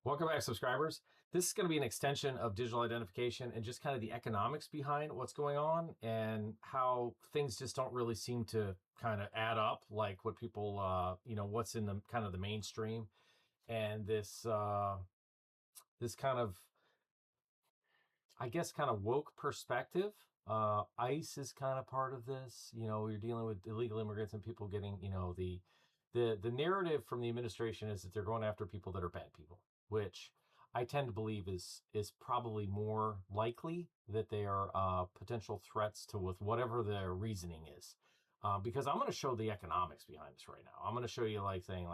Welcome back, subscribers. This is going to be an extension of digital identification and just kind of the economics behind what's going on and how things just don't really seem to kind of add up, like what people, what's in the kind of the mainstream, and this kind of, I guess, kind of woke perspective. ICE is kind of part of this. You're dealing with illegal immigrants and people getting, the narrative from the administration is that they're going after people that are bad people, which I tend to believe is probably more likely that they are potential threats to with whatever their reasoning is. Because I'm going to show the economics behind this right now. I'm going to show you saying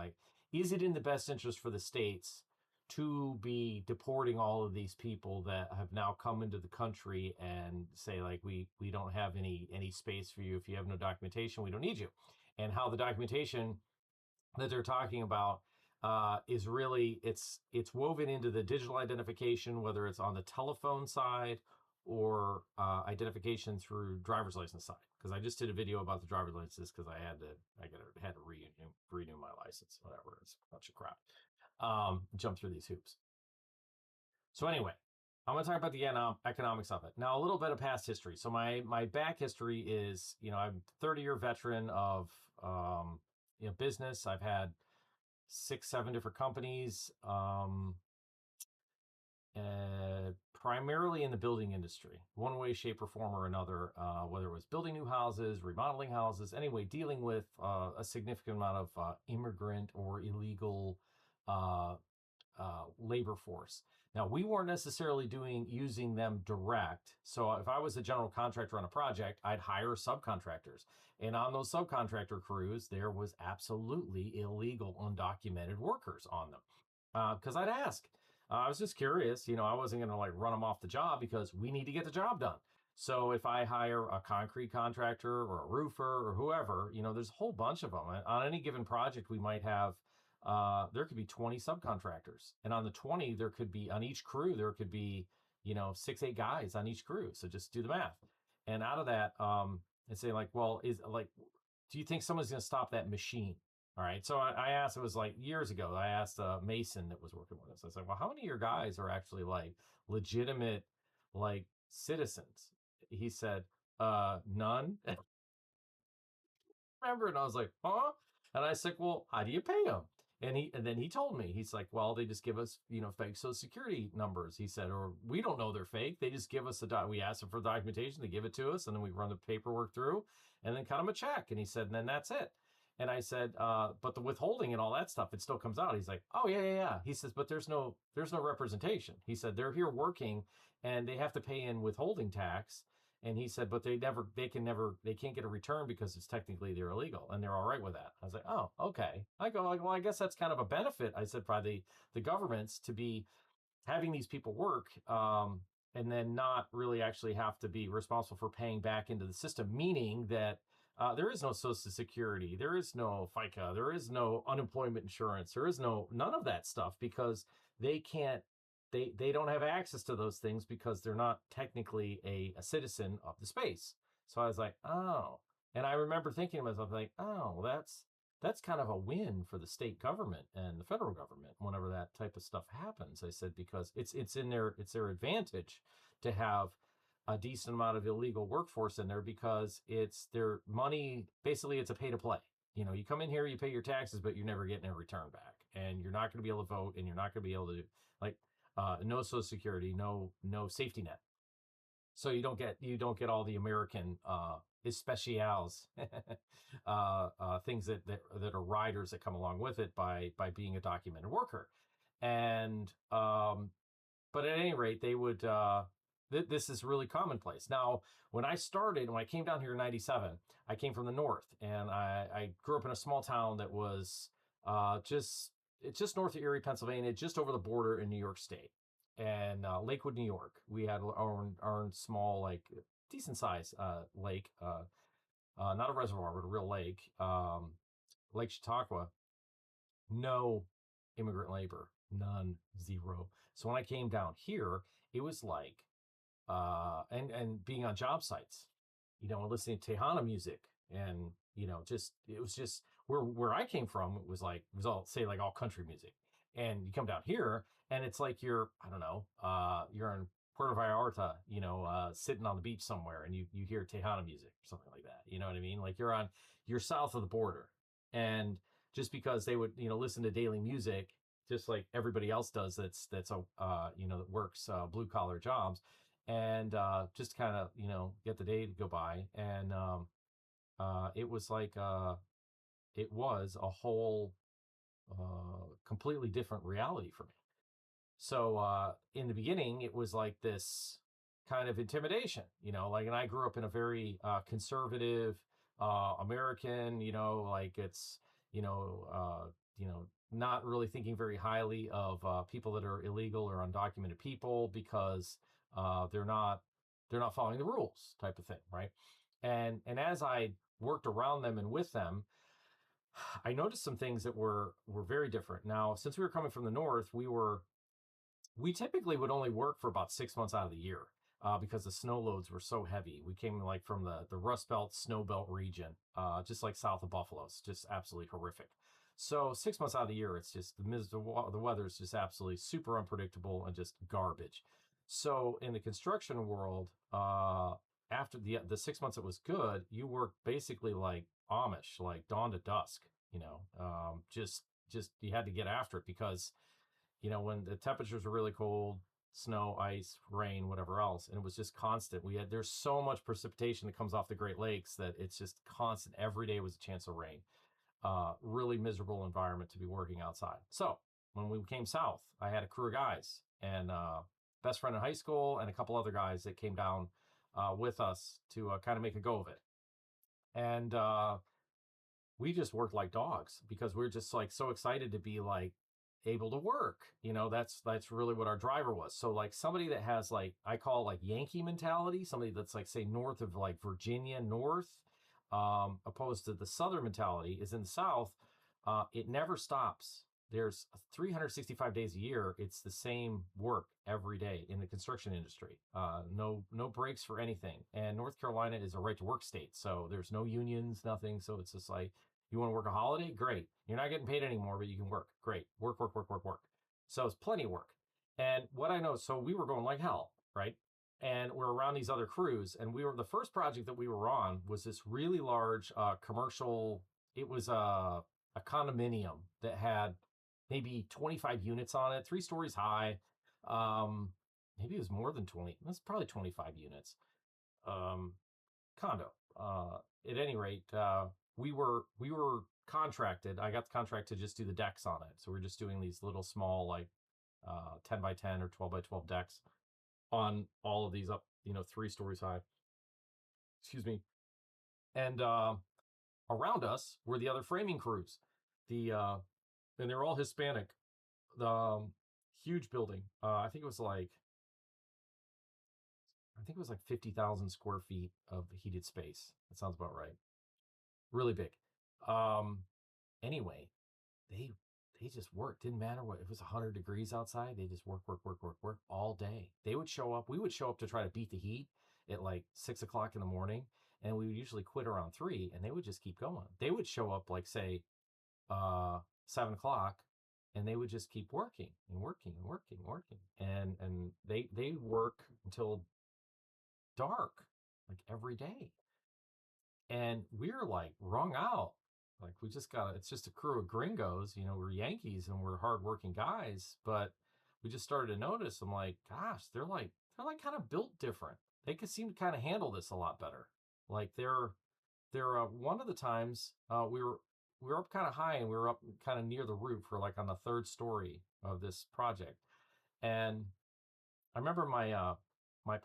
is it in the best interest for the states to be deporting all of these people that have now come into the country and say we don't have any space for you. If you have no documentation, we don't need you. And how the documentation that they're talking about is really, it's woven into the digital identification, whether it's on the telephone side or identification through driver's license side. Because I just did a video about the driver's license because I had to renew my license. Whatever, it's a bunch of crap. Jump through these hoops. So anyway, I'm going to talk about the economics of it. Now, a little bit of past history. So my back history is, I'm a 30-year veteran of business. I've had 6-7 different companies, primarily in the building industry, one way, shape, or form or another, whether it was building new houses, remodeling houses, anyway, dealing with a significant amount of immigrant or illegal labor force. Now, we weren't necessarily using them direct. So if I was a general contractor on a project, I'd hire subcontractors. And on those subcontractor crews, there was absolutely illegal, undocumented workers on them. Because I'd ask. I was just curious. I wasn't going to run them off the job because we need to get the job done. So if I hire a concrete contractor or a roofer or whoever, there's a whole bunch of them. On any given project, we might have there could be 20 subcontractors, and on the 20 there could be, on each crew there could be 6-8 guys on each crew. So just do the math, and out of that and say do you think someone's going to stop that machine? All right, so I asked, it was years ago, I asked Mason that was working with us. I said, well, how many of your guys are actually legitimate citizens? He said none. Remember, and I was like, huh? And I said, well, how do you pay them? And then he told me, he's like, well, they just give us, fake Social Security numbers. He said, or we don't know they're fake. They just give us we ask them for documentation. They give it to us, and then we run the paperwork through and then cut them a check. And he said, and then that's it. And I said, but the withholding and all that stuff, it still comes out. He's like, oh, yeah. He says, but there's no representation. He said, they're here working and they have to pay in withholding tax. And he said, but they can't get a return because it's technically they're illegal, and they're all right with that. I was like, oh, okay. I go, well, I guess that's kind of a benefit. I said, by the governments to be having these people work, and then not really actually have to be responsible for paying back into the system, meaning that there is no Social Security, there is no FICA, there is no unemployment insurance, there is none of that stuff, because they can't. They don't have access to those things because they're not technically a citizen of the space. So I was like, oh. And I remember thinking to myself, oh, that's kind of a win for the state government and the federal government whenever that type of stuff happens. I said, because it's their advantage to have a decent amount of illegal workforce in there, because it's their money. Basically, it's a pay to play. You come in here, you pay your taxes, but you're never getting a return back, and you're not going to be able to vote, and you're not going to be able to no Social Security, no safety net. So you don't get all the American especials, things that are riders that come along with it by being a documented worker. And but at any rate, they would. This is really commonplace. Now, when I came down here in '97, I came from the north, and I grew up in a small town that was it's just north of Erie, Pennsylvania, just over the border in New York State, and Lakewood, New York. We had our own small, decent size lake, not a reservoir, but a real lake, Lake Chautauqua. No immigrant labor, none, zero. So when I came down here, it was and being on job sites, listening to Tejana music, and it was just where I came from. It was all country music, And you come down here and it's like I don't know, you're in Puerto Vallarta, sitting on the beach somewhere, and you hear Tejano music or something like that. You know what I mean? Like you're south of the border. And just because they would, listen to daily music, just like everybody else does, that's a, that works blue collar jobs, and just kind of, get the day to go by. And it was like, it was a whole completely different reality for me. So in the beginning, it was like this kind of intimidation, and I grew up in a very conservative American, like it's, you know, uh, not really thinking very highly of people that are illegal or undocumented people, because they're not following the rules, type of thing, right? And as I worked around them and with them, I noticed some things that were very different. Now, since we were coming from the north, we typically would only work for about 6 months out of the year, because the snow loads were so heavy. We came like from the Rust Belt, Snow Belt region, just like south of Buffalo. It's just absolutely horrific. So 6 months out of the year, it's just the weather is just absolutely super unpredictable and just garbage. So in the construction world, after the 6 months it was good, you work basically like Amish, like dawn to dusk. Just you had to get after it, because when the temperatures were really cold, snow, ice, rain, whatever else, and it was just constant. There's so much precipitation that comes off the Great Lakes that it's just constant. Every day was a chance of rain. Really miserable environment to be working outside. So when we came south, I had a crew of guys, and best friend in high school and a couple other guys that came down with us to kind of make a go of it. And we just worked like dogs, because we're just like so excited to be like able to work. That's really what our driver was. So like somebody that has, like, I call like Yankee mentality, somebody that's like, say, north of like Virginia north, opposed to the southern mentality is in the south. It never stops. There's 365 days a year. It's the same work every day in the construction industry. No breaks for anything. And North Carolina is a right to work state, so there's no unions, nothing. So it's just like, you want to work a holiday? Great. You're not getting paid anymore, but you can work. Great. Work, work, work, work, work. So it's plenty of work. And what I know, so we were going like hell, right? And we're around these other crews, and the first project that we were on was this really large commercial. It was a condominium that had maybe 25 units on it, 3 stories high. Maybe it was more than 20. That's probably 25 units. Condo. At any rate, we were contracted. I got the contract to just do the decks on it. So we're just doing these little small, like 10 by 10 or 12 by 12 decks on all of these up, 3 stories high. Excuse me. And around us were the other framing crews. And they're all Hispanic. The huge building. I think it was like 50,000 square feet of heated space. That sounds about right. Really big. Anyway, they just worked. Didn't matter what, it was 100 degrees outside. They just work all day. We would show up to try to beat the heat at like 6 o'clock in the morning, and we would usually quit around 3, and they would just keep going. They would show up like, say, 7 o'clock, and they would just keep working and working and working and working. And they work until dark, like every day. And we're like wrung out. Like, it's just a crew of gringos, we're Yankees and we're hardworking guys, but we just started to notice, I'm like, gosh, they're like kind of built different. They could seem to kind of handle this a lot better. Like they're one of the times, we were up kind of high, and we were up kind of near the roof. We're like on the 3rd story of this project. And I remember my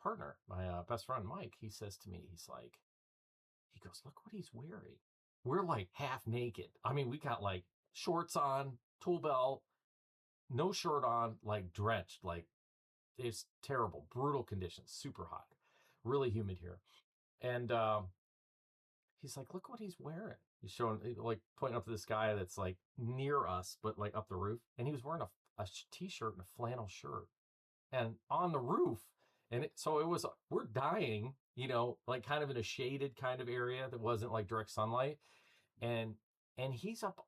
partner, my best friend, Mike, he says to me, he goes, look what he's wearing. We're like half naked. I mean, we got like shorts on, tool belt, no shirt on, like drenched. Like, it's terrible, brutal conditions, super hot, really humid here. And he's like, look what he's wearing. He's showing, like, pointing up to this guy that's like near us, but like up the roof. And he was wearing a t-shirt and a flannel shirt, and on the roof. And we're dying, like kind of in a shaded kind of area that wasn't like direct sunlight. And he's up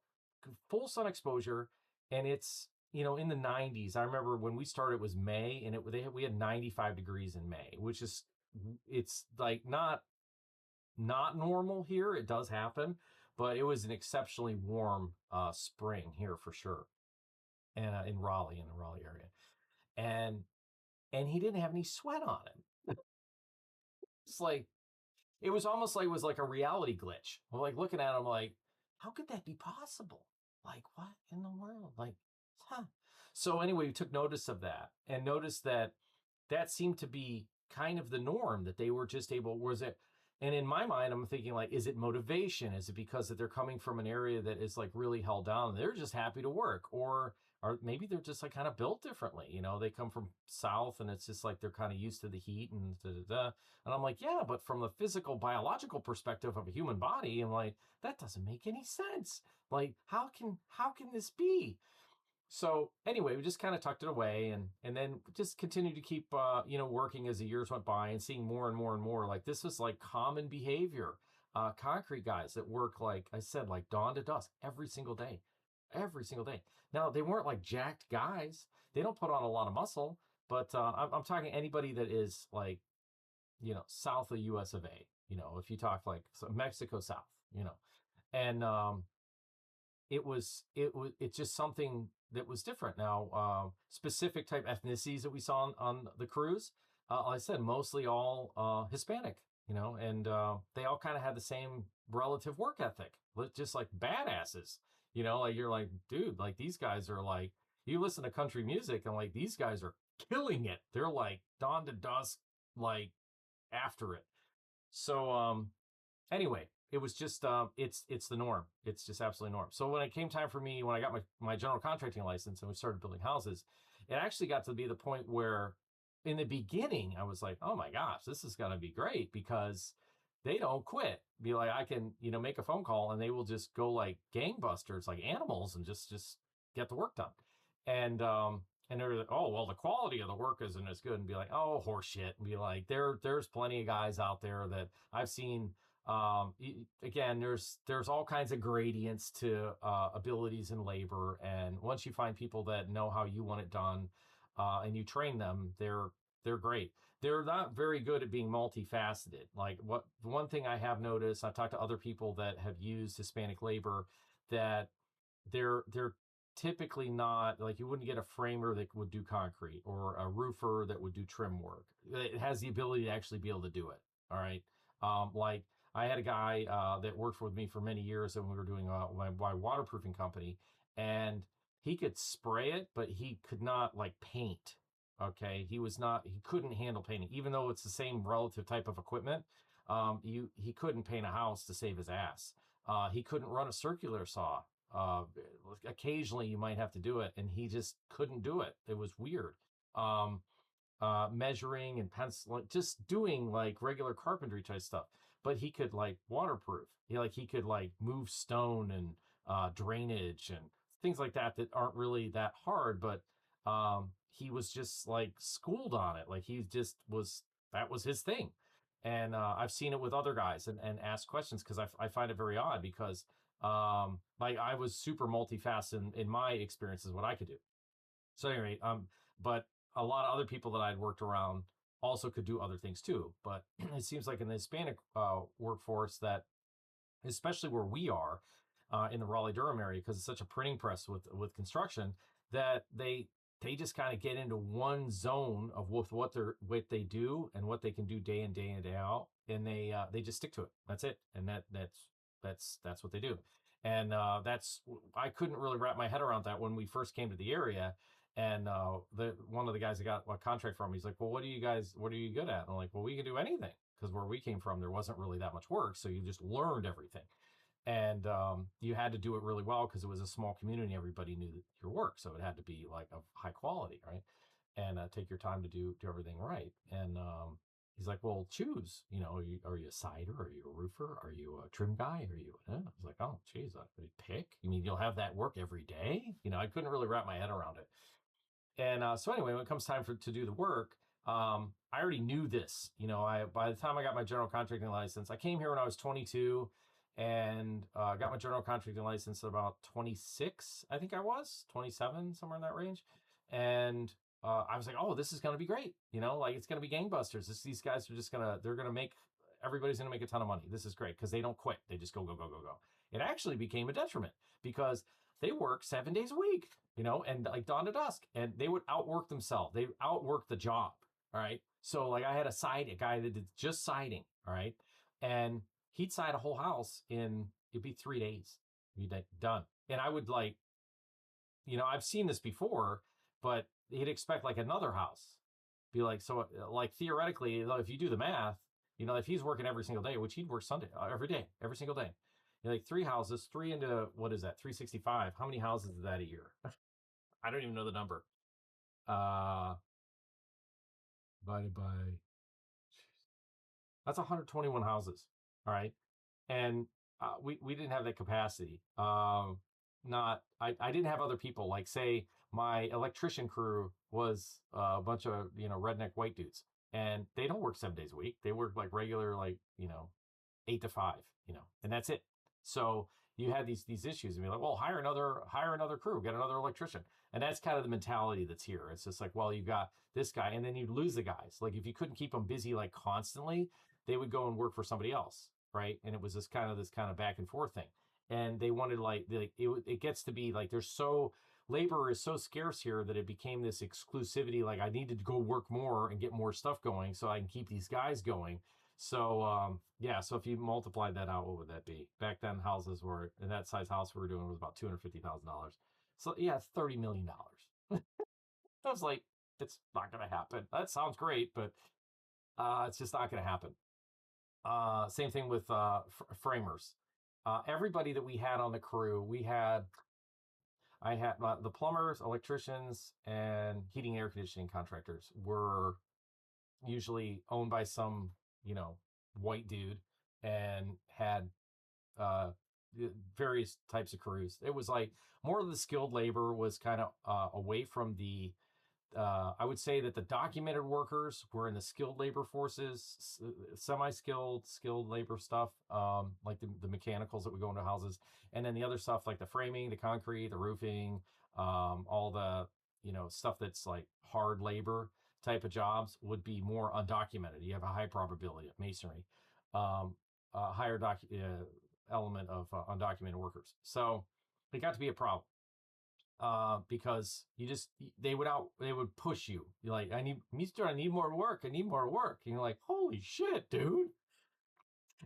full sun exposure, and it's in the 90s, I remember when we started, it was May, and we had 95 degrees in May, which is, it's like not normal here. It does happen, but it was an exceptionally warm spring here for sure, and in the Raleigh area, and he didn't have any sweat on him. It's like it was almost like it was like a reality glitch. I'm like looking at him like, how could that be possible? Like, what in the world? Like, huh? So anyway, we took notice of that and noticed that that seemed to be kind of the norm, that they were just able, was it? And in my mind, I'm thinking like, is it motivation? Is it because that they're coming from an area that is like really held down and they're just happy to work? Or maybe they're just like kind of built differently. They come from South and it's just like they're kind of used to the heat and da, da, da. And I'm like, yeah, but from the physical, biological perspective of a human body, I'm like, that doesn't make any sense. Like, how can this be? So anyway, we just kind of tucked it away, and then just continued to keep working as the years went by, and seeing more and more and more like this was like common behavior. Concrete guys that work, like I said, like dawn to dusk every single day, every single day. Now they weren't like jacked guys. They don't put on a lot of muscle, but I'm talking anybody that is like south of US of A. If you talk like Mexico South, and it's just something that was different. Now, specific type ethnicities that we saw on the cruise, like I said, mostly all Hispanic, and they all kind of had the same relative work ethic, just like badasses. Like you're like, dude, like these guys are like, you listen to country music and like these guys are killing it. They're like dawn to dusk, like after it. So anyway, it was just it's the norm. It's just absolutely norm. So when it came time for me, when I got my general contracting license and we started building houses, it actually got to be the point where in the beginning I was like, oh my gosh, this is gonna be great, because they don't quit. Be like, I can make a phone call and they will just go like gangbusters, like animals, and just get the work done. And they're like, oh well, the quality of the work isn't as good, and be like, oh horseshit, and be like, there's plenty of guys out there that I've seen. Again, there's all kinds of gradients to abilities in labor, and once you find people that know how you want it done, and you train them, they're great. They're not very good at being multifaceted. Like what one thing I have noticed, I've talked to other people that have used Hispanic labor, that they're typically not like, you wouldn't get a framer that would do concrete or a roofer that would do trim work. It has the ability to actually be able to do it. All right. Like I had a guy that worked with me for many years, and we were doing my waterproofing company, and he could spray it, but he could not like paint. Okay, he couldn't handle painting, even though it's the same relative type of equipment. He couldn't paint a house to save his ass. He couldn't run a circular saw. Uh, Occasionally you might have to do it, and he just couldn't do it. It was weird. Um, Measuring and pencil, just doing like regular carpentry type stuff. But he could like waterproof. He could like move stone and drainage and things like that aren't really that hard. But he was just like schooled on it. Like he just was, that was his thing. And I've seen it with other guys, and ask questions, because I find it very odd, because like I was super multifaceted in my experiences, what I could do. So anyway, but a lot of other people that I'd worked around also could do other things too. But it seems like in the Hispanic workforce, that especially where we are in the Raleigh Durham area, because it's such a printing press with construction, that they just kind of get into one zone of what they do and what they can do day in day out, and they just stick to it. That's it, and that's what they do. And that's, I couldn't really wrap my head around that when we first came to the area. And the one of the guys that got a contract from, he's like, well, what are you good at? And I'm like, well, we can do anything, because where we came from, there wasn't really that much work, so you just learned everything. And you had to do it really well, because it was a small community. Everybody knew your work, so it had to be like of high quality, right? And take your time to do everything right. And he's like, well, choose. Are you a cider? Are you a roofer? Are you a trim guy? Are you? I was like, oh, geez, I pick. You mean you'll have that work every day? I couldn't really wrap my head around it. And so anyway, when it comes time to do the work, I already knew this. By the time I got my general contracting license, I came here when I was 22. and got my general contracting license at about 26, I think I was 27, somewhere in that range. And I was like, oh, this is going to be great. Like it's going to be gangbusters. These guys are just they're going to make, everybody's going to make a ton of money. This is great because they don't quit. They just go, go, go, go, go. It actually became a detriment because they work 7 days a week, and like dawn to dusk, and they would outwork themselves. They outwork the job. All right. So like I had a guy that did just siding. All right. And he'd side a whole house it'd be 3 days. He'd be done. And I would like, I've seen this before, but he'd expect like another house. Be like, so like theoretically, if you do the math, if he's working every single day, which he'd work Sunday, every day, every single day, like 3 houses, 3 into, what is that? 365. How many houses is that a year? I don't even know the number. Divided by, that's 121 houses. All right. And we didn't have that capacity. I didn't have other people, like say my electrician crew was a bunch of, redneck white dudes, and they don't work 7 days a week. They work like regular, like, 8 to 5, and that's it. So you had these issues and be like, well, hire another crew, get another electrician. And that's kind of the mentality that's here. It's just like, well, you got this guy, and then you'd lose the guys. Like if you couldn't keep them busy like constantly, they would go and work for somebody else, right? And it was this kind of back and forth thing. And they wanted it gets to be like labor is so scarce here that it became this exclusivity. Like I needed to go work more and get more stuff going so I can keep these guys going. So yeah, so if you multiplied that out, what would that be? Back then, houses were, in that size house we were doing was about $250,000. So yeah, it's $30 million. I was like, it's not going to happen. That sounds great, but it's just not going to happen. Same thing with framers. Everybody that we had on the crew, I had the plumbers, electricians, and heating and air conditioning contractors were usually owned by some, white dude, and had uh, various types of crews. It was like more of the skilled labor was kind of away from the I would say that the documented workers were in the skilled labor forces, semi-skilled, skilled labor stuff, like the mechanicals that would go into houses. And then the other stuff like the framing, the concrete, the roofing, all the, stuff that's like hard labor type of jobs would be more undocumented. You have a high probability of masonry, a higher element of undocumented workers. So it got to be a problem. Because they would push you. You're like, I need more work. I need more work. And you're like, holy shit, dude.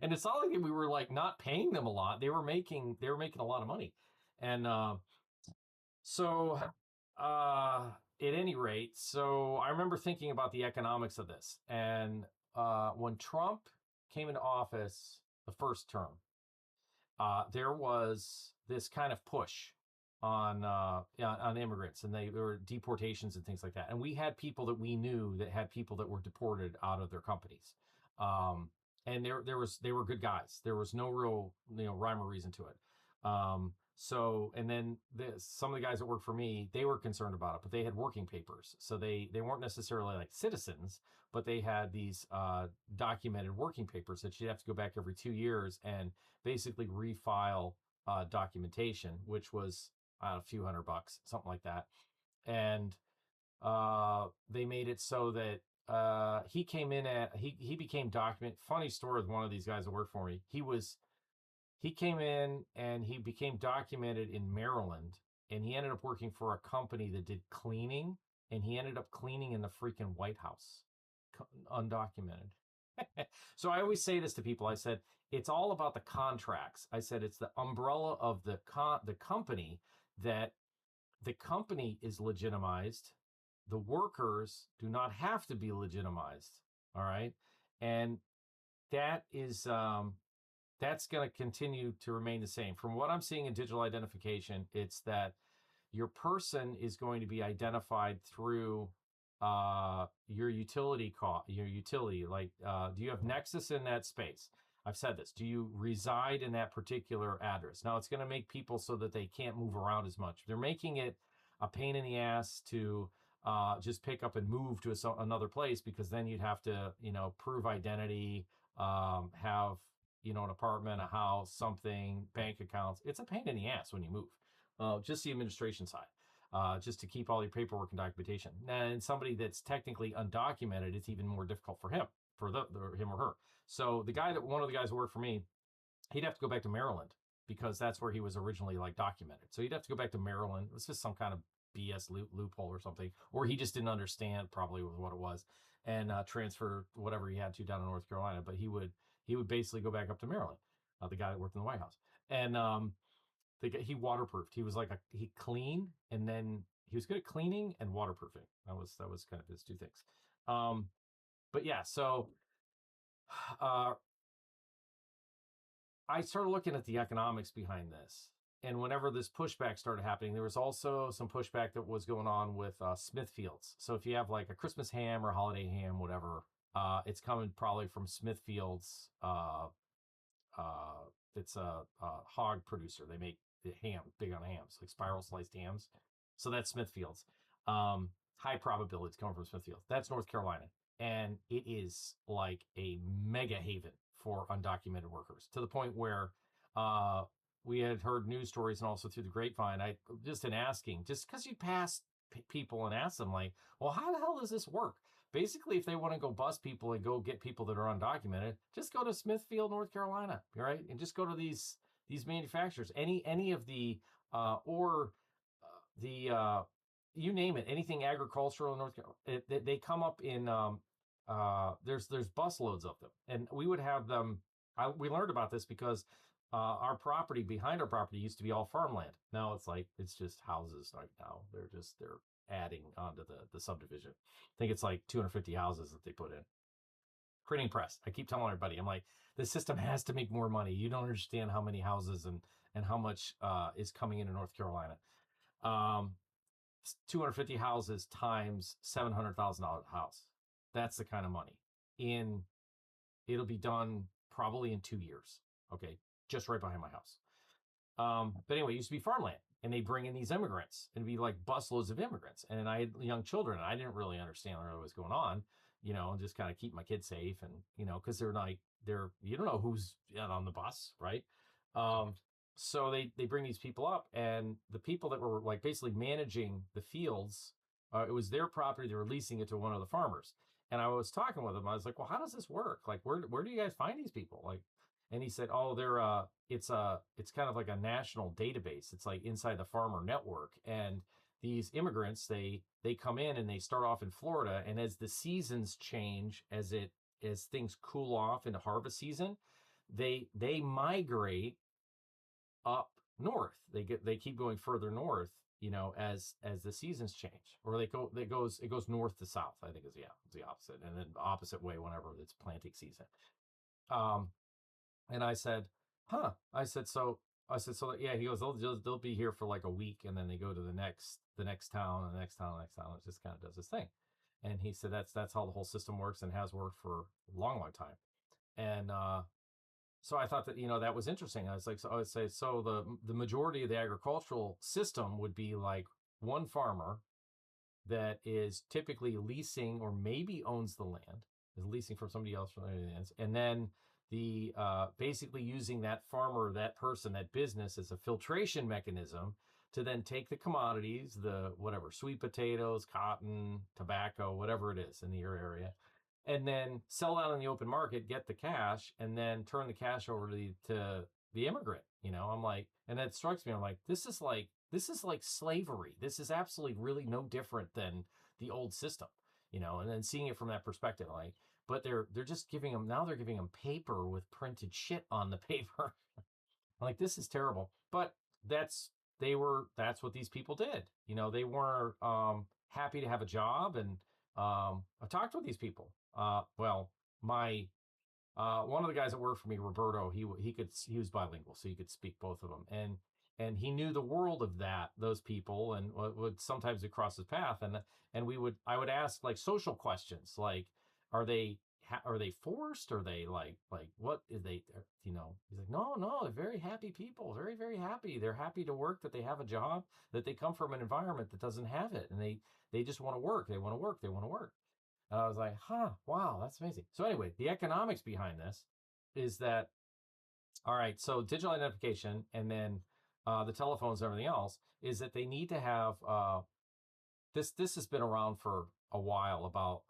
And it's not like we were like not paying them a lot. They were making a lot of money. And so at any rate, so I remember thinking about the economics of this. And when Trump came into office the first term, there was this kind of push on immigrants, and there were deportations and things like that. And we had people that we knew that had people that were deported out of their companies. And they were good guys. There was no real, rhyme or reason to it. So, and then some of the guys that worked for me, they were concerned about it, but they had working papers. So they weren't necessarily like citizens, but they had these documented working papers that you'd have to go back every 2 years and basically refile documentation, which was a few $100, something like that. And they made it so that he came in he became funny story with one of these guys that worked for me. He came in and he became documented in Maryland, and he ended up working for a company that did cleaning, and he ended up cleaning in the freaking White House, undocumented. So I always say this to people. I said, it's all about the contracts. I said, it's the umbrella of the company, that the company is legitimized. The workers do not have to be legitimized. All right. And that is, that's going to continue to remain the same. From what I'm seeing in digital identification, it's that your person is going to be identified through your utility like do you have nexus in that space? I've said this. Do you reside in that particular address? Now it's going to make people so that they can't move around as much. They're making it a pain in the ass to just pick up and move to another place, because then you'd have to prove identity, have an apartment, a house, something, bank accounts. It's a pain in the ass when you move. Just the administration side. Just to keep all your paperwork and documentation. And somebody that's technically undocumented, it's even more difficult for him, him or her. So one of the guys who worked for me, he'd have to go back to Maryland because that's where he was originally like documented. So he'd have to go back to Maryland. It was just some kind of BS loophole or something, or he just didn't understand probably what it was, and transfer whatever he had to down in North Carolina. But he would basically go back up to Maryland. The guy that worked in the White House, and he waterproofed. He was like he cleaned, and then he was good at cleaning and waterproofing. That was kind of his two things. But yeah, so uh, I started looking at the economics behind this. And whenever this pushback started happening, there was also some pushback that was going on with Smithfields. So if you have like a Christmas ham or holiday ham, whatever, it's coming probably from Smithfields. It's a hog producer. They make the ham, big on hams, like spiral sliced hams. So that's Smithfields. High probability it's coming from Smithfields. That's North Carolina. And it is like a mega haven for undocumented workers, to the point where we had heard news stories and also through the grapevine. I just in asking, just because you pass people and ask them like, well, how the hell does this work? Basically, if they want to go bust people and go get people that are undocumented, just go to Smithfield, North Carolina, right? And just go to these manufacturers, any of the or the you name it, anything agricultural in North Carolina, they come up in there's busloads of them, and we would have them. We learned about this because our property behind our property used to be all farmland. Now it's just houses right now. They're adding onto the subdivision. I think it's like 250 houses that they put in. Printing press. I keep telling everybody, I'm like, the system has to make more money. You don't understand how many houses and how much is coming into North Carolina. 250 houses times $700,000 house. That's the kind of money. It'll be done probably in 2 years. Okay, just right behind my house. But anyway, it used to be farmland, and they bring in these immigrants, and it'd be like busloads of immigrants. And I had young children, and I didn't really understand what was going on, and just kind of keep my kids safe, and because they're you don't know who's on the bus, right? So they bring these people up, and the people that were like basically managing the fields, it was their property. They were leasing it to one of the farmers. And I was talking with him. I was like, well, how does this work? Like, where do you guys find these people? Like, and he said, oh, it's kind of like a national database. It's like inside the farmer network. And these immigrants, they come in and they start off in Florida. And as the seasons change, as things cool off into harvest season, they migrate up north. They keep going further north, as the seasons change, or it goes north to south. I think it's the opposite, and then the opposite way whenever it's planting season. And I said, huh? So yeah. He goes, they'll be here for like a week, and then they go to the next town, and the next town, It just kind of does this thing. And he said that's how the whole system works and has worked for a long, long time. And so I thought that that was interesting. I was like, so I would say, so the majority of the agricultural system would be like one farmer that is typically leasing or maybe owns the land, is leasing from somebody else, and then the basically using that farmer, that person, that business as a filtration mechanism to then take the commodities, the whatever, sweet potatoes, cotton, tobacco, whatever it is in your area, and then sell out in the open market, get the cash, and then turn the cash over to the immigrant. I'm like, and that strikes me. I'm like, this is like slavery. This is absolutely really no different than the old system, and then seeing it from that perspective, like, but they're just giving them, now they're giving them paper with printed shit on the paper. Like, this is terrible. But that's what these people did. They weren't happy to have a job. And I talked with these people. Well, my one of the guys that worked for me, Roberto, he was bilingual, so he could speak both of them, and he knew the world of those people, and would sometimes it cross his path, and I would ask like social questions, like, are they forced? Are they like what is they, he's like, no, they're very happy people, very, very happy. They're happy to work, that they have a job, that they come from an environment that doesn't have it, and they just want to work. They want to work. They want to work. And I was like, wow, that's amazing. So anyway, the economics behind this is that All right. So digital identification and then the telephones and everything else is that they need to have this. This has been around for a while about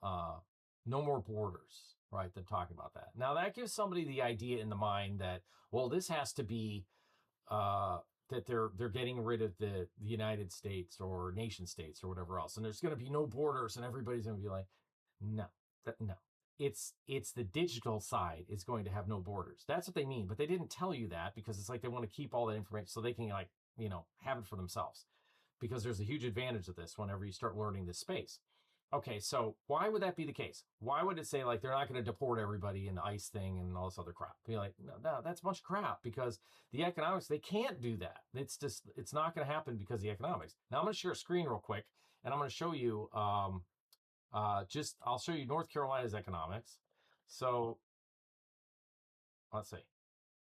no more borders, right? They're talking about that. Now that gives somebody the idea in the mind that, well, this has to be uh, that they're getting rid of the United States or nation states or whatever else, and there's going to be no borders, and everybody's going to be like, no, no. It's the digital side is going to have no borders. That's what they mean, but they didn't tell you that because it's like they want to keep all that information so they can like have it for themselves. Because there's a huge advantage of this whenever you start learning this space. Okay, so why would that be the case? Why would it say like they're not going to deport everybody in the ICE thing and all this other crap? Be like, no, that's much crap because the economics, they can't do that. It's not going to happen because of the economics. Now I'm going to share a screen real quick and I'm going to show you I'll show you North Carolina's economics. So let's see.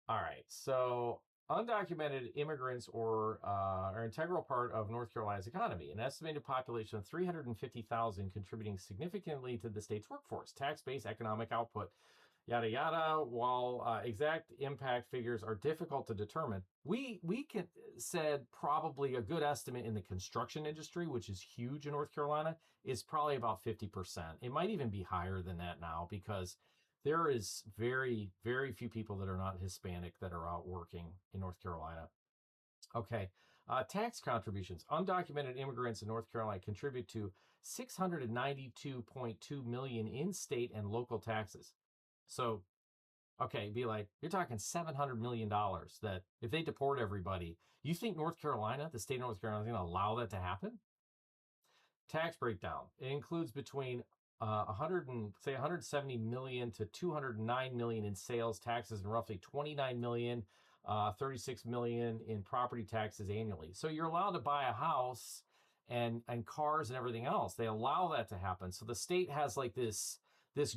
All right, so undocumented immigrants are an integral part of North Carolina's economy. An estimated population of 350,000 contributing significantly to the state's workforce, tax base, economic output, yada yada. While exact impact figures are difficult to determine, we can said probably a good estimate in the construction industry, which is huge in North Carolina, is probably about 50%. It might even be higher than that now because there is very, very few people that are not Hispanic that are out working in North Carolina. Okay. Tax contributions. Undocumented immigrants in North Carolina contribute to $692.2 million in state and local taxes. So, okay, be like, you're talking $700 million that if they deport everybody, you think North Carolina, the state of North Carolina, is going to allow that to happen? Tax breakdown. It includes between 170 million to 209 million in sales taxes and roughly 29 million, 36 million in property taxes annually. So you're allowed to buy a house and cars and everything else. They allow that to happen. So the state has like this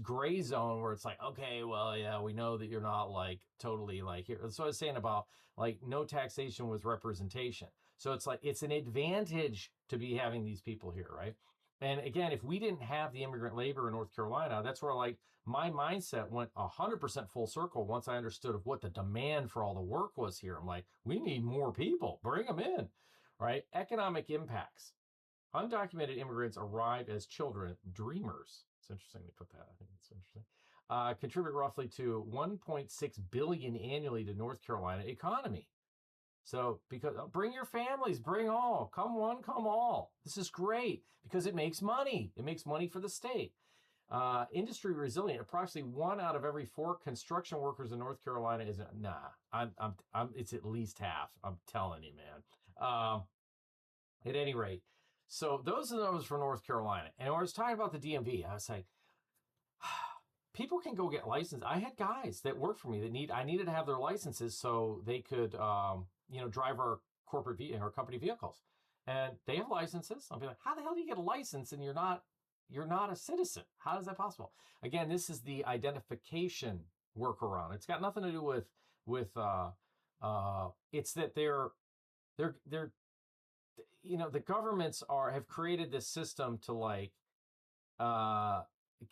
gray zone where it's like, okay, well, yeah, we know that you're not like totally like here. That's what I was saying about like no taxation with representation. So it's like it's an advantage to be having these people here, right? And again, if we didn't have the immigrant labor in North Carolina, that's where like my mindset went 100% full circle once I understood of what the demand for all the work was here. I'm like, we need more people, bring them in, right? Economic impacts. Undocumented immigrants arrive as children, dreamers. It's interesting they put that. I think it's interesting. Contribute roughly to 1.6 billion annually to North Carolina economy. So because bring your families, bring all, come one, come all. This is great because it makes money. It makes money for the state. Industry resilient. Approximately 1 out of every 4 construction workers in North Carolina is it's at least half. I'm telling you, man. At any rate, so those are the numbers for North Carolina. And when I was talking about the DMV, I was like, people can go get licensed. I had guys that worked for me that I needed to have their licenses so they could, drive our corporate or company vehicles, and they have licenses. I'll be like, how the hell do you get a license and you're not a citizen? How is that possible? Again, this is the identification workaround. It's got nothing to do with it's that they're the governments have created this system to like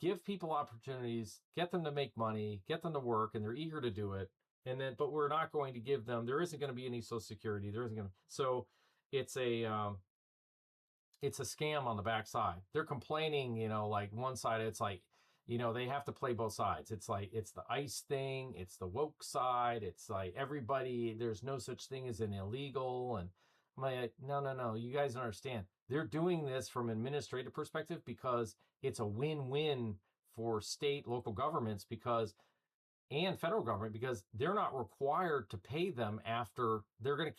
give people opportunities, get them to make money, get them to work, and they're eager to do it. And then, but we're not going to give them. There isn't going to be any Social Security. There isn't going to. So it's a scam on the backside. They're complaining, like one side, it's like, they have to play both sides. It's like it's the ICE thing, it's the woke side. It's like everybody. There's no such thing as an illegal, and I'm like, no. You guys don't understand. They're doing this from an administrative perspective because it's a win-win for state, local governments and federal government because they're not required to pay them after they're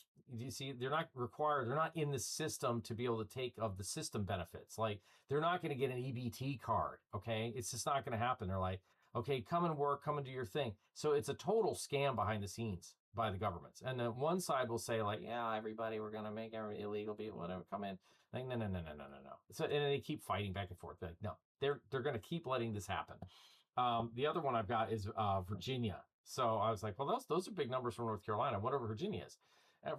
not required. They're not in the system to be able to take of the system benefits. Like they're not going to get an EBT card. Okay. It's just not going to happen. They're like, okay, come and work, come and do your thing. So it's a total scam behind the scenes by the governments. And then one side will say like, yeah, everybody, we're going to make every illegal people, whatever, come in. Like, no. So, and they keep fighting back and forth. Like, no, they're going to keep letting this happen. The other one I've got is Virginia. So I was like, well, those are big numbers from North Carolina. Whatever Virginia is.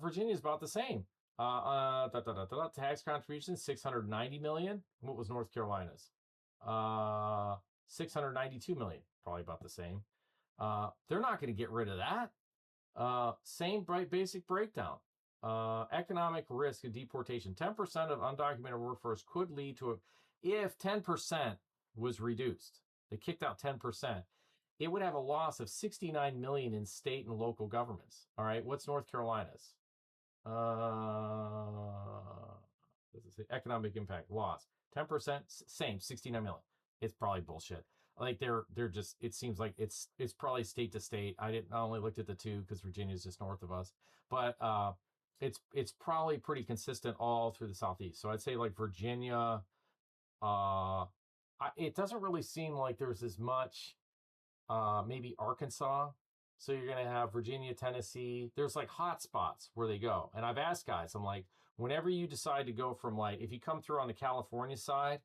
Virginia is about the same. Tax contributions, 690 million. What was North Carolina's? 692 million. Probably about the same. They're not going to get rid of that. Same basic breakdown. Economic risk of deportation. 10% of undocumented workforce could lead to if 10% was reduced, they kicked out 10%, it would have a loss of 69 million in state and local governments. All right, what's North Carolina's? Does it say economic impact loss? 10%, same, 69 million. It's probably bullshit. Like they're just, it seems like it's probably state to state. I only looked at the two because Virginia's just north of us, but it's probably pretty consistent all through the Southeast. So I'd say like Virginia, it doesn't really seem like there's as much, maybe Arkansas. So you're going to have Virginia, Tennessee. There's like hot spots where they go. And I've asked guys, I'm like, whenever you decide to go from like, if you come through on the California side,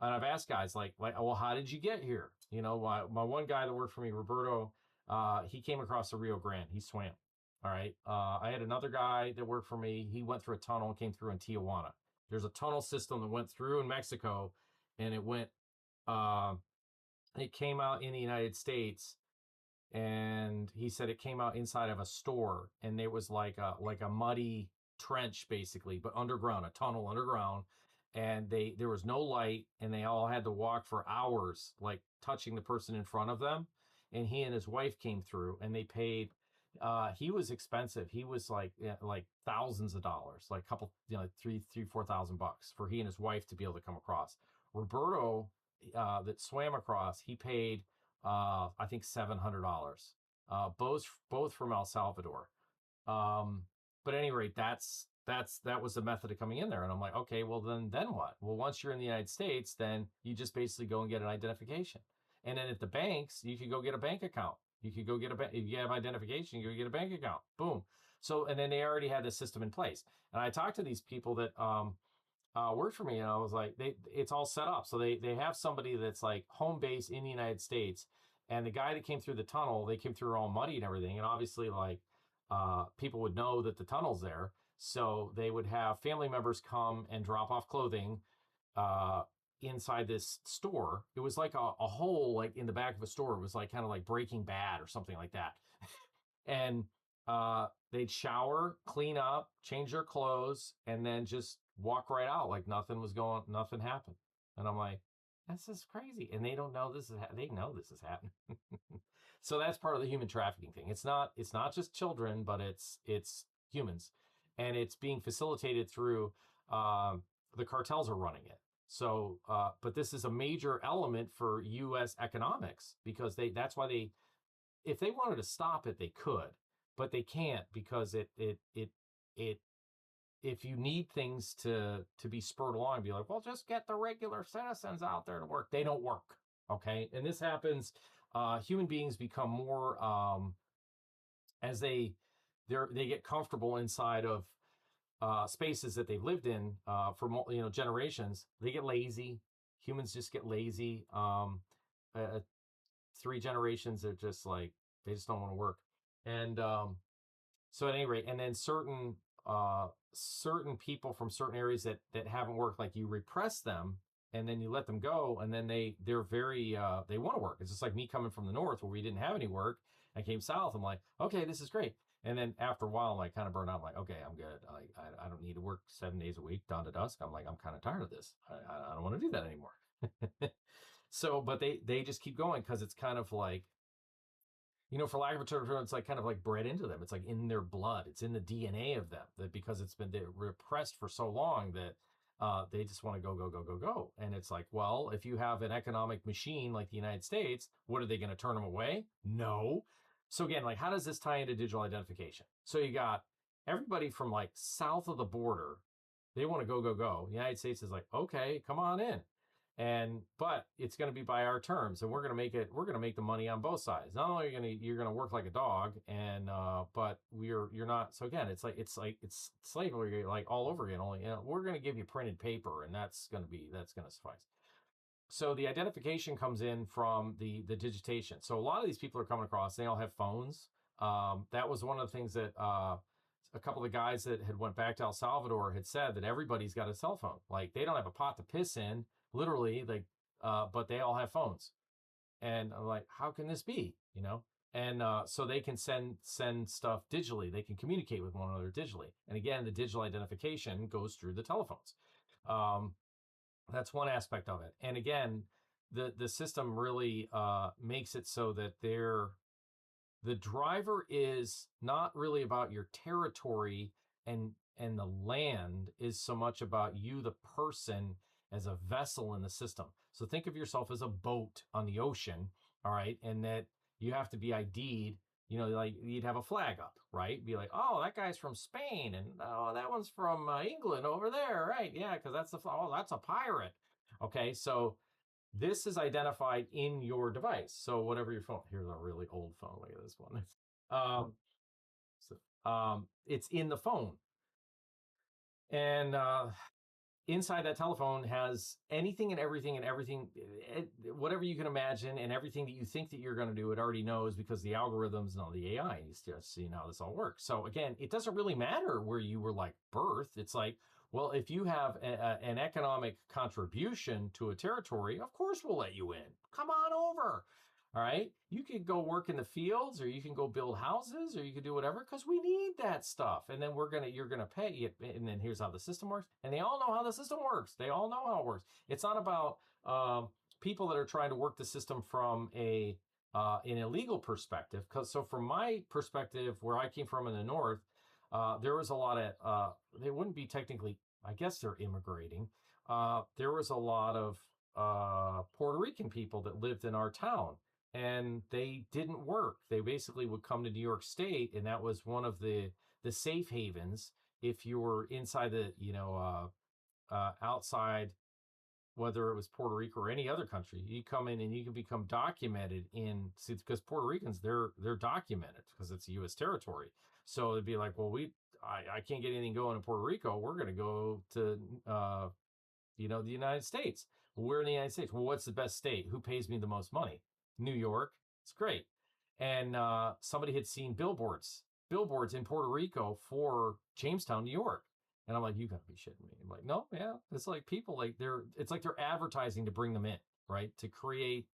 and I've asked guys like, well, how did you get here? You know, my one guy that worked for me, Roberto, he came across the Rio Grande. He swam. All right. I had another guy that worked for me. He went through a tunnel and came through in Tijuana. There's a tunnel system that went through in Mexico, and it came out in the United States, and he said it came out inside of a store, and there was like a muddy trench basically, but underground, a tunnel underground, and there was no light, and they all had to walk for hours, like touching the person in front of them. And he and his wife came through, and they paid. He was expensive. He was like thousands of dollars, like a couple, $4,000 for he and his wife to be able to come across. Roberto, that swam across, he paid I think $700. Both from El Salvador. But at any rate, that was the method of coming in there. And I'm like, okay, well then what? Well, once you're in the United States, then you just basically go and get an identification. And then at the banks, you could go get a bank account. You could go get if you have identification, you go get a bank account. Boom. So, and then they already had this system in place. And I talked to these people that worked for me, and I was like, it's all set up. So they have somebody that's like home base in the United States, and the guy that came through the tunnel, they came through all muddy and everything, and obviously like people would know that the tunnel's there, so they would have family members come and drop off clothing inside this store. It was like a hole like in the back of a store. It was like kind of like Breaking Bad or something like that. And they'd shower, clean up, change their clothes, and then just walk right out like nothing happened. And I'm like, this is crazy. And they don't know they know this is happening. So that's part of the human trafficking thing. It's not just children, but it's humans, and it's being facilitated through the cartels are running it. So, but this is a major element for U.S. economics, because that's why if they wanted to stop it, they could, but they can't, because it if you need things to be spurred along, be like, well, just get the regular citizens out there to work. They don't work. Okay. And this happens, human beings become more, as they get comfortable inside of spaces that they've lived in for generations. They get lazy. Humans just get lazy. 3 generations are just like, they just don't want to work. And so at any rate, and then certain people from certain areas that haven't worked, like you repress them and then you let them go, and then they're very they want to work. It's just like me coming from the north where we didn't have any work. I came south. I'm like, okay, this is great. And then after a while, I'm like kind of burned out. I'm like, okay, I'm good. I don't need to work 7 days a week dawn to dusk. I'm like, I'm kind of tired of this. I don't want to do that anymore. So, but they just keep going, because it's kind of like, for lack of a term, it's like kind of like bred into them. It's like in their blood. It's in the DNA of them, that because it's been repressed for so long that they just want to go, go, go, go, go. And it's like, well, if you have an economic machine like the United States, what are they going to turn them away? No. So again, like, how does this tie into digital identification? So you got everybody from like south of the border. They want to go, go, go. The United States is like, okay, come on in. But it's going to be by our terms, and we're going to make the money on both sides. Not only you're going to work like a dog, and but you're not. So again, it's slavery like all over again. Only we're going to give you printed paper, and that's going to suffice. So the identification comes in from the digitation. So a lot of these people are coming across, they all have phones. That was one of the things that a couple of guys that had went back to El Salvador had said, that everybody's got a cell phone. Like, they don't have a pot to piss in, literally, like, but they all have phones. And I'm like, how can this be? and so they can send stuff digitally. They can communicate with one another digitally. And again, the digital identification goes through the telephones. Um, that's one aspect of it. And again, the system really makes it so that the driver is not really about your territory and the land is so much about you, the person, as a vessel in the system. So think of yourself as a boat on the ocean, all right, and that you have to be ID'd. You know, like you'd have a flag up, right? Be like, oh, that guy's from Spain, and oh, that one's from England over there, right? Yeah, because that's a pirate. Okay, so this is identified in your device. So whatever your phone, here's a really old phone. Look at this one. Um, it's in the phone, and inside that telephone has anything and everything, whatever you can imagine, and everything that you think that you're going to do, it already knows because the algorithms and all the AI is just seeing how this all works. So again, it doesn't really matter where you were like birthed. It's like, well, if you have an economic contribution to a territory, of course we'll let you in. Come on over. All right. You can go work in the fields, or you can go build houses, or you can do whatever, because we need that stuff. And then you're gonna pay it. And then here's how the system works. And they all know how the system works. They all know how it works. It's not about people that are trying to work the system from an illegal perspective. Because so from my perspective, where I came from in the north, there was a lot of they wouldn't be technically. I guess they're immigrating. There was a lot of Puerto Rican people that lived in our town, and they didn't work. They basically would come to New York State, and that was one of the safe havens if you were inside the outside, whether it was Puerto Rico or any other country. You come in and you can become documented in, because Puerto Ricans, they're documented because it's U.S. territory. So it'd be like, well, I can't get anything going in Puerto Rico. We're going to go to the United States. Well, we're in the United States. Well, what's the best state? Who pays me the most money? New York. It's great. And somebody had seen billboards in Puerto Rico for Jamestown, New York. And I'm like, you gotta be shitting me. I'm like, no, yeah. It's like people it's like they're advertising to bring them in, right? To create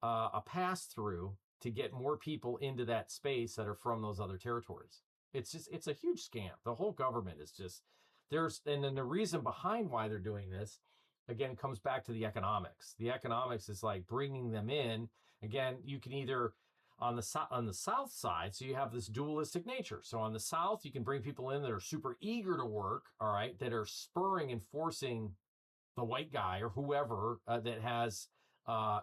a pass through to get more people into that space that are from those other territories. It's a huge scam. The whole government is just, and then the reason behind why they're doing this, again, comes back to the economics. The economics is like bringing them in. Again, you can either on the south side, so you have this dualistic nature. So on the south, you can bring people in that are super eager to work, all right, that are spurring and forcing the white guy or whoever that has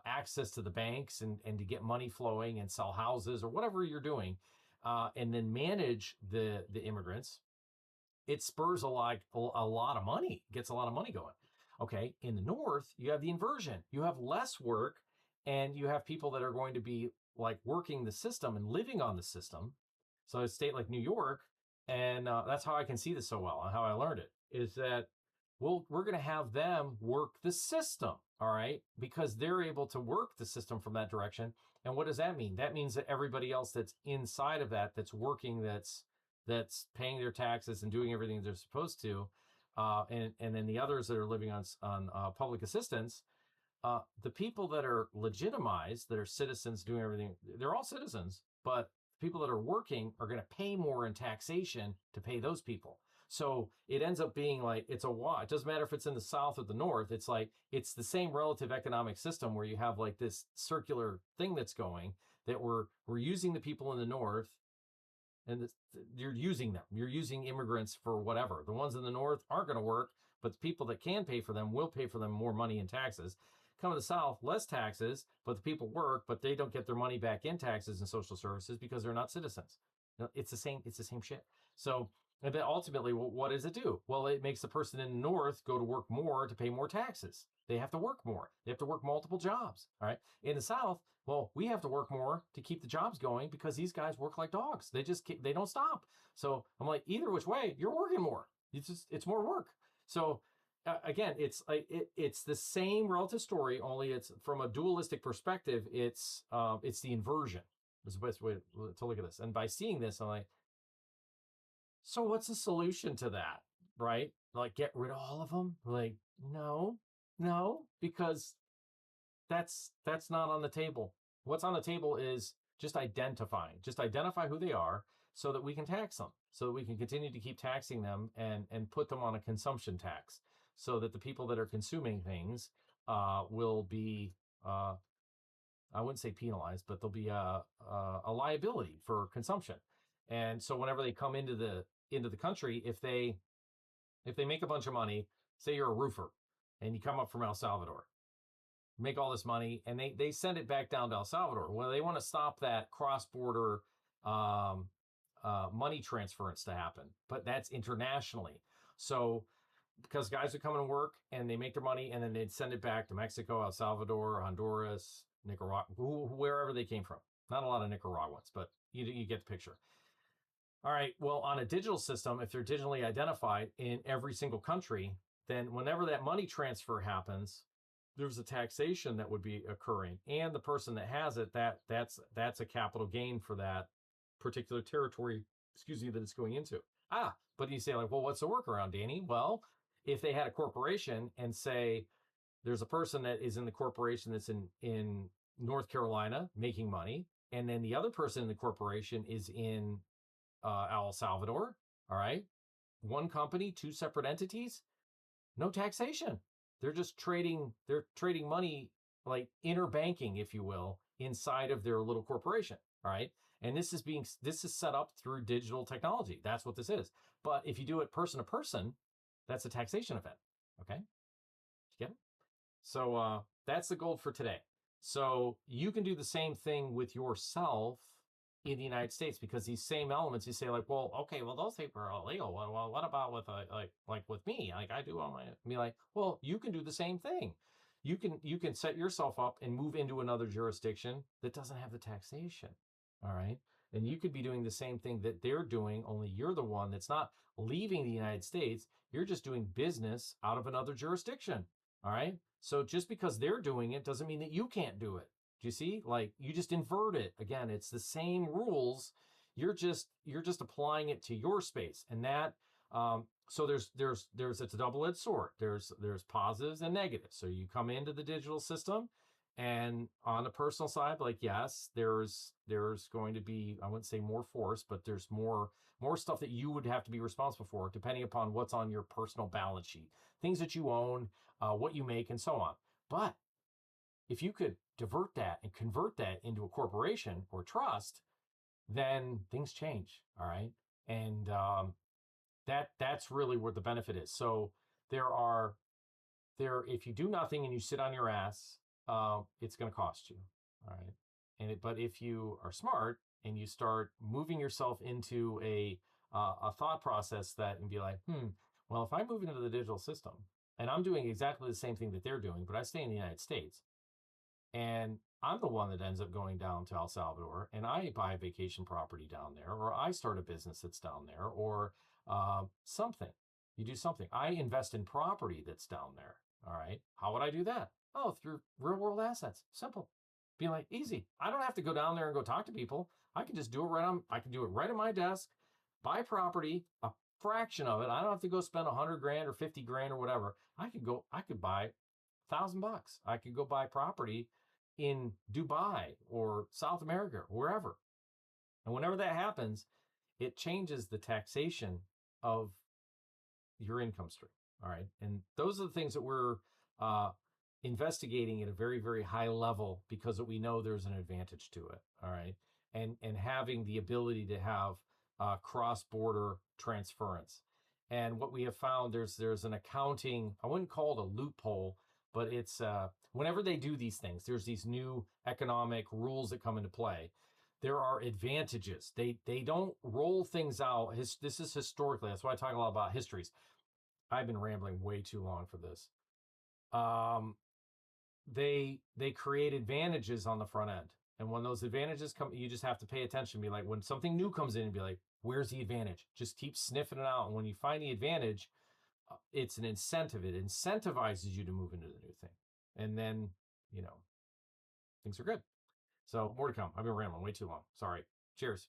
access to the banks and to get money flowing and sell houses or whatever you're doing, and then manage the immigrants. It spurs a lot of money, gets a lot of money going. Okay, in the north, you have the inversion. You have less work, and you have people that are going to be like working the system and living on the system. So a state like New York, and that's how I can see this so well and how I learned it, is that we're going to have them work the system, all right, because they're able to work the system from that direction. And what does that mean? That means that everybody else that's inside of that's working, that's paying their taxes and doing everything they're supposed to, and then the others that are living on public assistance, the people that are legitimized, that are citizens doing everything, they're all citizens, but people that are working are going to pay more in taxation to pay those people. So it ends up being like, it's a wash. It doesn't matter if it's in the south or the north. It's like, it's the same relative economic system where you have like this circular thing that's going, that we're using the people in the north, and you're using them. You're using immigrants for whatever. The ones in the north aren't going to work, but the people that can pay for them will pay for them more money in taxes. Come to the south, less taxes, but the people work, but they don't get their money back in taxes and social services because they're not citizens. It's the same shit. So, and then ultimately, what does it do? Well, it makes the person in the north go to work more to pay more taxes. They have to work more. They have to work multiple jobs. All right. In the south, well, we have to work more to keep the jobs going because these guys work like dogs. They don't stop. So I'm like, either which way, you're working more. It's more work. So again, it's like it's the same relative story, only it's from a dualistic perspective. It's the inversion. Is the best way to look at this. And by seeing this, I'm like, so what's the solution to that? Right? Like, get rid of all of them? Like, no, because that's not on the table. What's on the table is Just identify who they are so that we can tax them, so that we can continue to keep taxing them and put them on a consumption tax so that the people that are consuming things will be, I wouldn't say penalized, but there'll be a liability for consumption. And so whenever they come into the country, if they make a bunch of money, say you're a roofer and you come up from El Salvador, make all this money, and they send it back down to El Salvador. Well, they want to stop that cross-border money transference to happen, but that's internationally. So because guys are coming to work and they make their money and then they'd send it back to Mexico, El Salvador, Honduras, Nicaragua, wherever they came from. Not a lot of Nicaraguans, but you get the picture. All right, well, on a digital system, if they're digitally identified in every single country, then whenever that money transfer happens, there's a taxation that would be occurring. And the person that has it, that's a capital gain for that particular territory, that it's going into. But you say, like, well, what's the workaround, Danny? Well, if they had a corporation and say there's a person that is in the corporation that's in North Carolina making money, and then the other person in the corporation is in El Salvador, all right? One company, two separate entities, no taxation. They're just trading money, like interbanking, if you will, inside of their little corporation, all right? And this is set up through digital technology. That's what this is. But if you do it person to person, that's a taxation event, okay? You get it? So that's the gold for today. So you can do the same thing with yourself in the United States, because these same elements, you say, like, well, okay, well, those people are illegal. Well, what about with like with me? Like, I do all my, be like, well, you can do the same thing. You can set yourself up and move into another jurisdiction that doesn't have the taxation. All right. And you could be doing the same thing that they're doing, only you're the one that's not leaving the United States. You're just doing business out of another jurisdiction. All right. So just because they're doing it doesn't mean that you can't do it. Do you see? Like, you just invert it. Again, it's the same rules. You're just applying it to your space. And that so it's a double-edged sword. There's positives and negatives. So you come into the digital system, and on the personal side, like, yes, there's going to be, I wouldn't say more force, but there's more stuff that you would have to be responsible for, depending upon what's on your personal balance sheet, things that you own, what you make, and so on. But if you could divert that and convert that into a corporation or trust, then things change. All right. And that's really where the benefit is. So if you do nothing and you sit on your ass, it's going to cost you. All right. But if you are smart and you start moving yourself into a thought process that, and be like, well, if I move into the digital system and I'm doing exactly the same thing that they're doing, but I stay in the United States, and I'm the one that ends up going down to El Salvador, and I buy a vacation property down there, or I start a business that's down there, or something. You do something. I invest in property that's down there. All right. How would I do that? Oh, through real world assets. Simple. Be like, easy. I don't have to go down there and go talk to people. I can just do it I can do it right at my desk, buy property, a fraction of it. I don't have to go spend $100,000 or $50,000 or whatever. I could buy $1,000. I could go buy property in Dubai or South America, or wherever. And whenever that happens, it changes the taxation of your income stream. All right. And those are the things that we're investigating at a very, very high level, because we know there's an advantage to it. All right. And having the ability to have cross-border transference. And what we have found, there's an accounting, I wouldn't call it a loophole, but it's whenever they do these things, there's these new economic rules that come into play. There are advantages. They don't roll things out. This is historically. That's why I talk a lot about histories. I've been rambling way too long for this. They create advantages on the front end. And when those advantages come, you just have to pay attention. Be like, when something new comes in, and be like, where's the advantage? Just keep sniffing it out. And when you find the advantage, it's an incentive. It incentivizes you to move into the new thing. And then, things are good. So more to come. I've been rambling way too long. Sorry. Cheers.